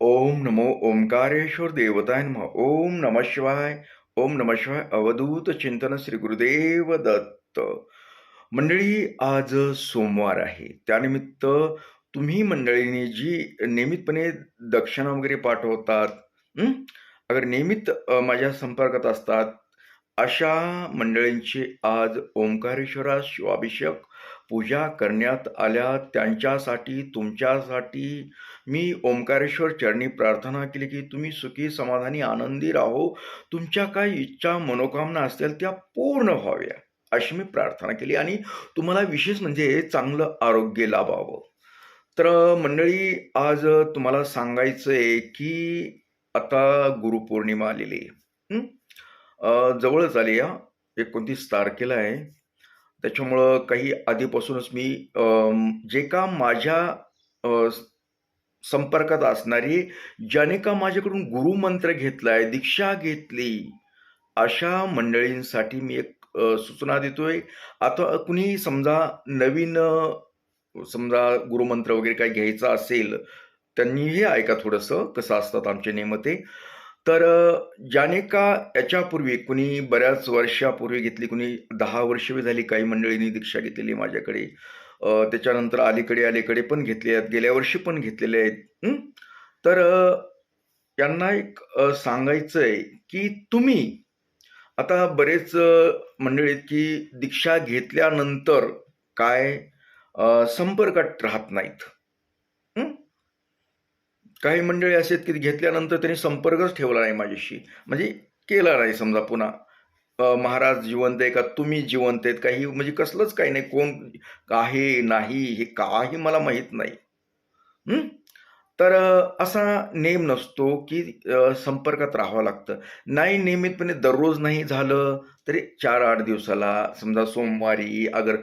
ओम नमो ओंकारेश्वर देवताय नमः. ओम नमः शिवाय. ओम नमः शिवाय. अवधूत चिंतन श्री गुरुदेव दत्त. मंडळी, आज सोमवार आहे. त्यानिमित्त तुम्ही मंडळींनी जी नियमितपणे दक्षिणा वगैरे पाठवतात, हं? अगर नियमित माझ्या संपर्कात असतात, अशा मंडळींची आज ओंकारेश्वरास शिवाभिषेक पूजा करण्यात आल्या. त्यांच्यासाठी, तुमच्यासाठी मी ओंकारेश्वर चरणी प्रार्थना केली की तुम्ही सुखी, समाधानी, आनंदी राहो. तुमच्या काही इच्छा, मनोकामना असतील त्या पूर्ण व्हाव्या, अशी मी प्रार्थना केली आणि तुम्हाला विशेष म्हणजे चांगलं आरोग्य लाभावं. तर मंडळी, आज तुम्हाला सांगायचं आहे की आता गुरुपौर्णिमा आलेली आहे. जवळच आली आहे. 29 तारखेला आहे. त्याच्यामुळं काही आधीपासूनच मी जे का माझ्या अ, संपर्कात असणारी, ज्याने का माझ्याकडून गुरुमंत्र घेतलाय, दीक्षा घेतली, अशा मंडळींसाठी मी एक सूचना देतोय. आता कुणी समजा नवीन समजा गुरुमंत्र वगैरे काही घ्यायचा असेल, त्यांनी हे ऐका थोडंसं कसं असतात आमचे नियम ते. तर ज्याने का याच्यापूर्वी कुणी बऱ्याच वर्षापूर्वी घेतली, कुणी 10 वर्ष झाली, काही मंडळींनी दीक्षा घेतलेली माझ्याकडे. त्याच्यानंतर अलीकडे पण घेतले आहेत, गेल्या वर्षी पण घेतलेले आहेत. तर यांना एक सांगायचं आहे की तुम्ही आता बरेच मंडळी आहेत की दीक्षा घेतल्यानंतर काय संपर्कात राहत नाहीत. हं? काही मंडळी असे आहेत की घेतल्यानंतर त्यांनी संपर्कच ठेवला नाही माझ्याशी, म्हणजे केला नाही. समजा पुन्हा महाराज जिवंत आहे का, तुम्ही जिवंत आहेत, काही म्हणजे कसलंच काही नाही, कोण आहे नाही हे काही मला माहीत नाही. तर असा नेम नसतो की संपर्कात राहावं लागतं. नाही, नियमितपणे दररोज नाही झालं तरी 4-8 दिवसाला, समजा सोमवारी अगर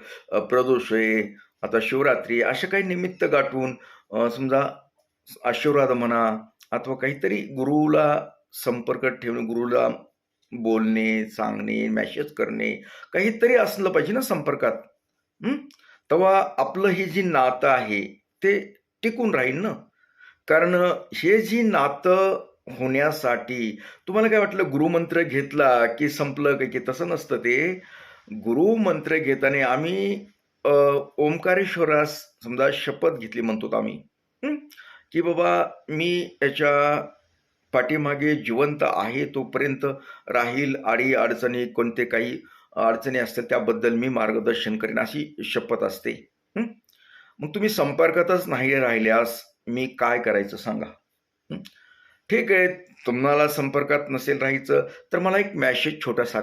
प्रदोष आहे, आता शिवरात्री, अशा काही निमित्त गाठून समजा आशीर्वाद म्हणा अथवा काहीतरी गुरुला संपर्क ठेवणे, गुरुला बोलणे, सांगणे, मेसेज करणे, काहीतरी असलं पाहिजे ना संपर्कात. हं? तेव्हा आपलं हे जे नातं आहे ते टिकून राहील ना. कारण हे जी नातं होण्यासाठी तुम्हाला काय वाटलं गुरुमंत्र घेतला की संपलं काय, की तसं नसतं ते. गुरुमंत्र घेताना आम्ही ओंकारेश्वरास समजा शपथ घेतली म्हणतो आम्ही, हं? की बाबा मी याच्या पाठीमागे जिवंत आहे तोपर्यंत राहील. अडचणी, कोणते काही अडचणी असतात त्याबद्दल मी मार्गदर्शन करेन, अशी शपथ असते. हं? मग तुम्ही संपर्कातच नाही राहिल्यास मी काय करायचं सांगा? हं. ठीक आहे, तुम्हाला संपर्कात नसेल राहायचं तर मला एक मेसेज छोटासा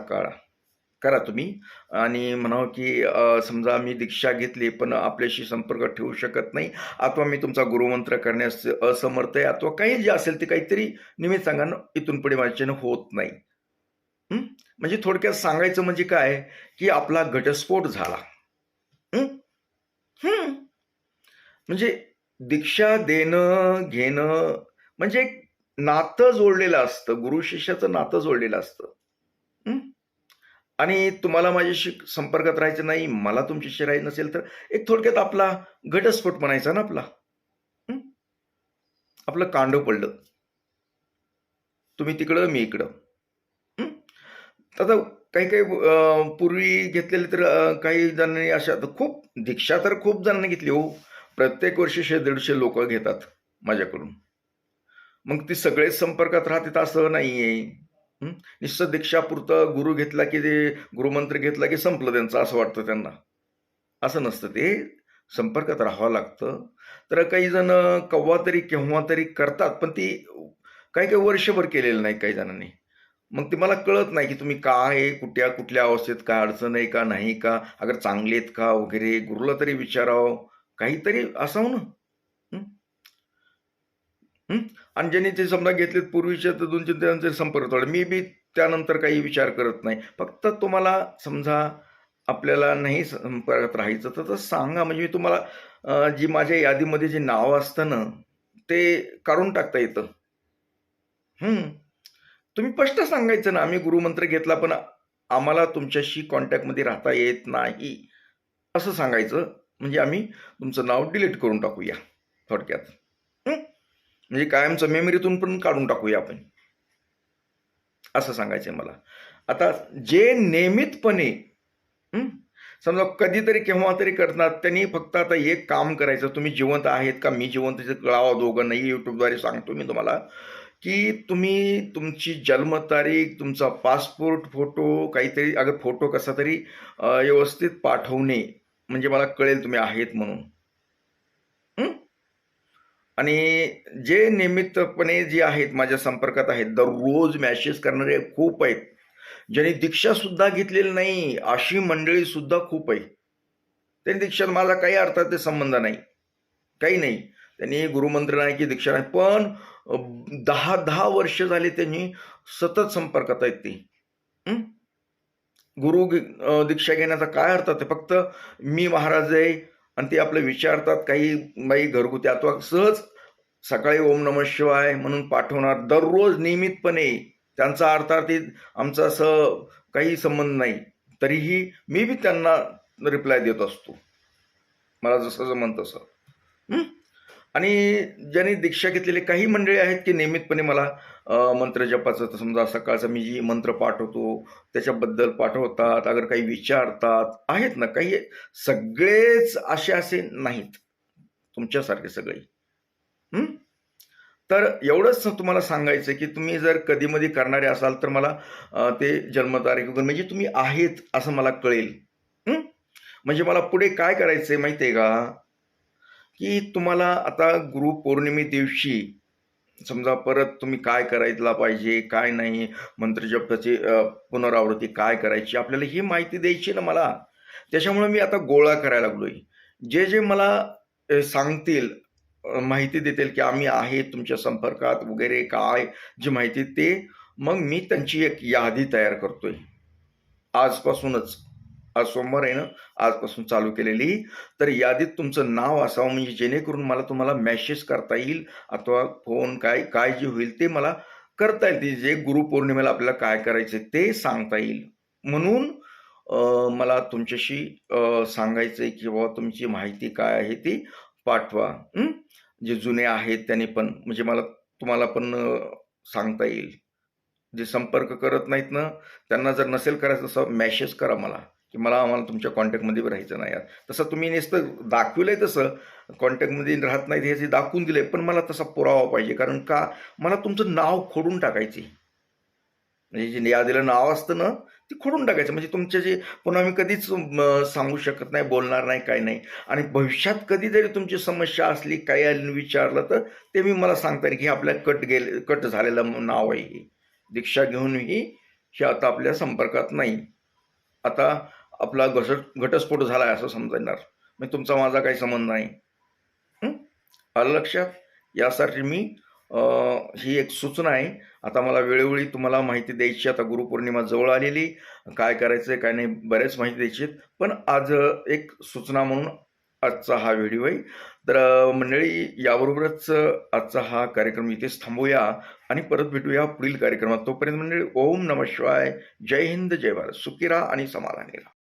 करा तुम्ही आणि म्हणावं की समजा मी दीक्षा घेतली पण आपल्याशी संपर्क ठेवू शकत नाही, अथवा मी तुमचा गुरुमंत्र करण्यास असमर्थ आहे, अथवा काही जे असेल ते काहीतरी निमित्त सांगा ना, इथून पुढे माझ्याने होत नाही. हं? म्हणजे थोडक्यात सांगायचं म्हणजे काय, की आपला घटस्फोट झाला. हं? हं. म्हणजे दीक्षा देणं, घेणं म्हणजे एक नातं जोडलेलं असतं. गुरु शिष्याचं नातं जोडलेलं असतं. हं? आणि तुम्हाला माझ्याशी संपर्कात राहायचं नाही, मला तुमच्याशी राहायचं नसेल, तर एक थोडक्यात आपला घटस्फोट म्हणायचा ना आपला. हं? आपलं कांडं पडलं. तुम्ही तिकडं, मी इकडं. हं? आता काही-काही पूर्वी घेतलेले तर काही जणांनी अशा तर खूप दीक्षा तर खूप जणांनी घेतली हो. प्रत्येक वर्षी 100-150 लोकं घेतात माझ्याकडून. मग ती सगळेच संपर्कात राहतात असं नाहीये. नुसतं दीक्षापुरतं गुरु घेतला की ते गुरुमंत्र घेतला की संपलं त्यांचं असं वाटतं त्यांना. असं नसतं ते. संपर्कात राहावं लागतं. तर काही जण केव्हा तरी, केव्हा तरी करतात, पण ती काही-काही वर्षभर केलेलं नाही काही जणांनी. मग ते मला कळत नाही की तुम्ही काय, कुठल्या अवस्थेत, काय अडचण आहे का, नाही का, अगर चांगले आहेत का वगैरे, गुरुला तरी विचारावं. काहीतरी असावं ना. हं. आणि ज्यांनी ते समजा घेतलेत पूर्वीचे तर 2-3 त्यांचे संपर्क तोडले. मी बी त्यानंतर काही विचार करत नाही. फक्त तुम्हाला समजा आपल्याला नाही संपर्कात राहायचं तर सांगा, म्हणजे मी तुम्हाला जी माझ्या यादीमध्ये जे नाव असतं ना, ते काढून टाकता येतं. हं. तुम्ही स्पष्ट सांगायचं ना, आम्ही गुरुमंत्र घेतला पण आम्हाला तुमच्याशी कॉन्टॅक्टमध्ये राहता येत नाही, असं सांगायचं. म्हणजे आम्ही तुमचं नाव डिलीट करून टाकूया थोडक्यात. म्हणजे कायमचं मेमरीतून पण काढून टाकूया आपण, असं सांगायचं मला. आता जे नियमितपणे हं, समजा कधीतरी केव्हा तरी करतात त्यांनी फक्त आता एक काम करायचं, तुम्ही जिवंत आहेत का मी जिवंत ते कळावं दोघांनाही. यूट्यूबद्वारे सांगतो मी तुम्हाला की तुम्ही तुमची जन्मतारीख, तुमचा पासपोर्ट फोटो, काहीतरी अगर फोटो कसा तरी व्यवस्थित पाठवणे, म्हणजे मला कळेल तुम्ही आहेत म्हणून. हं? आणि जे नियमितपणे जे आहेत माझ्या संपर्कात आहेत, दररोज मॅसेज करणारे खूप आहेत. ज्यांनी दीक्षा सुद्धा घेतलेली नाही अशी मंडळी सुद्धा खूप आहे. त्यांनी दीक्षा माझा काही अर्थात ते संबंध नाही, काही नाही. त्यांनी गुरुमंत्र नाही की दीक्षा नाही, पण 10-10 वर्ष झाले त्यांनी सतत संपर्कात आहेत ते. हं? दीक्षा घेण्याचा काय अर्थ आहे? फक्त मी महाराज आहे आणि ते आपलं विचारतात काही बाई घरगुती अथवा सहज सकाळी ओम नमः शिवाय म्हणून पाठवणार दररोज नियमितपणे. त्यांचा अर्थार्थी आमचा असं काही संबंध नाही. तरीही मी बी त्यांना रिप्लाय देत असतो, मला जसं जमन तसं. आणि ज्यांनी दीक्षा घेतलेली काही मंडळी आहेत की नियमितपणे मला मंत्र जपाचं समजा सकाळचा मी जी मंत्र पाठवतो त्याच्याबद्दल पाठवतात, अगर काही विचारतात आहेत ना काही. सगळेच असे नाहीत तुमच्यासारखे सगळे. तर एवढंच तुम्हाला सांगायचं की तुम्ही जर कधी मधी करणारे असाल तर मला ते जन्मतारीख वगैरे म्हणजे तुम्ही आहेत असं मला कळेल. म्हणजे मला पुढे काय करायचंय माहितीये का, की तुम्हाला आता गुरुपौर्णिमे दिवशी समजा परत तुम्ही काय करायला पाहिजे, काय नाही, मंत्रजपाची पुनरावृत्ती काय करायची, आपल्याला ही माहिती द्यायची ना मला. त्याच्यामुळे मी आता गोळा करायला लागलोय. जे जे मला सांगतील, माहिती देतील की आम्ही आहे तुमच्या संपर्कात वगैरे काय जी माहिती ते, मग मी त्यांची एक यादी तयार करतोय आजपासूनच. आज सोमवार आहे ना, आजपासून चालू केलेली. तर यादीत तुमचं नाव असावं म्हणजे जेणेकरून मला तुम्हाला मेसेज करता येईल अथवा फोन काय काय जे होईल ते मला करता येईल. जे गुरुपौर्णिमेला आपल्याला काय करायचं ते सांगता येईल. म्हणून मला तुमच्याशी सांगायचं आहे की बाबा तुमची माहिती काय आहे ती पाठवा. जे जुने आहेत त्यांनी पण म्हणजे मला तुम्हाला पण सांगता येईल. जे संपर्क करत नाहीत ना, त्यांना जर नसेल करायचं तसं मेसेज करा मला, की आम्हाला तुमच्या कॉन्टॅक्टमध्ये राहायचं नाही. तसं तुम्ही नुसतं दाखविलंय तसं कॉन्टॅक्टमध्ये राहत नाहीत हे जे दाखवून दिलंय, पण मला तसा पुरावा पाहिजे. कारण का मला तुमचं नाव खोडून टाकायचे. म्हणजे जे यादीला नाव असतं ना ते खोडून टाकायचं, म्हणजे तुमचे जे पुन्हा मी कधीच सांगू शकत नाही, बोलणार नाही, काही नाही. आणि भविष्यात कधी जरी तुमची समस्या असली काही विचारलं तर ते मी मला सांगता येईल की आपल्या कट झालेलं नाव आहे हे. दीक्षा घेऊनही हे आता आपल्या संपर्कात नाही. आता आपला घटस्फोट झालाय असं समजणार, म्हणजे तुमचा माझा काही संबंध नाही. आलं लक्षात? यासाठी मी ही एक सूचना आहे. आता मला वेळोवेळी तुम्हाला माहिती द्यायची. आता गुरुपौर्णिमा जवळ आलेली, काय करायचंय काय नाही बरेच माहिती द्यायची. पण आज एक सूचना म्हणून आजचा हा व्हिडिओ आहे. तर मंडळी याबरोबरच आजचा हा कार्यक्रम इथेच थांबूया आणि परत भेटूया पुढील कार्यक्रमात. तोपर्यंत मंडळी ओम नमः शिवाय, जय हिंद, जय भारत. सुखी राहा आणि समाधानी राहा.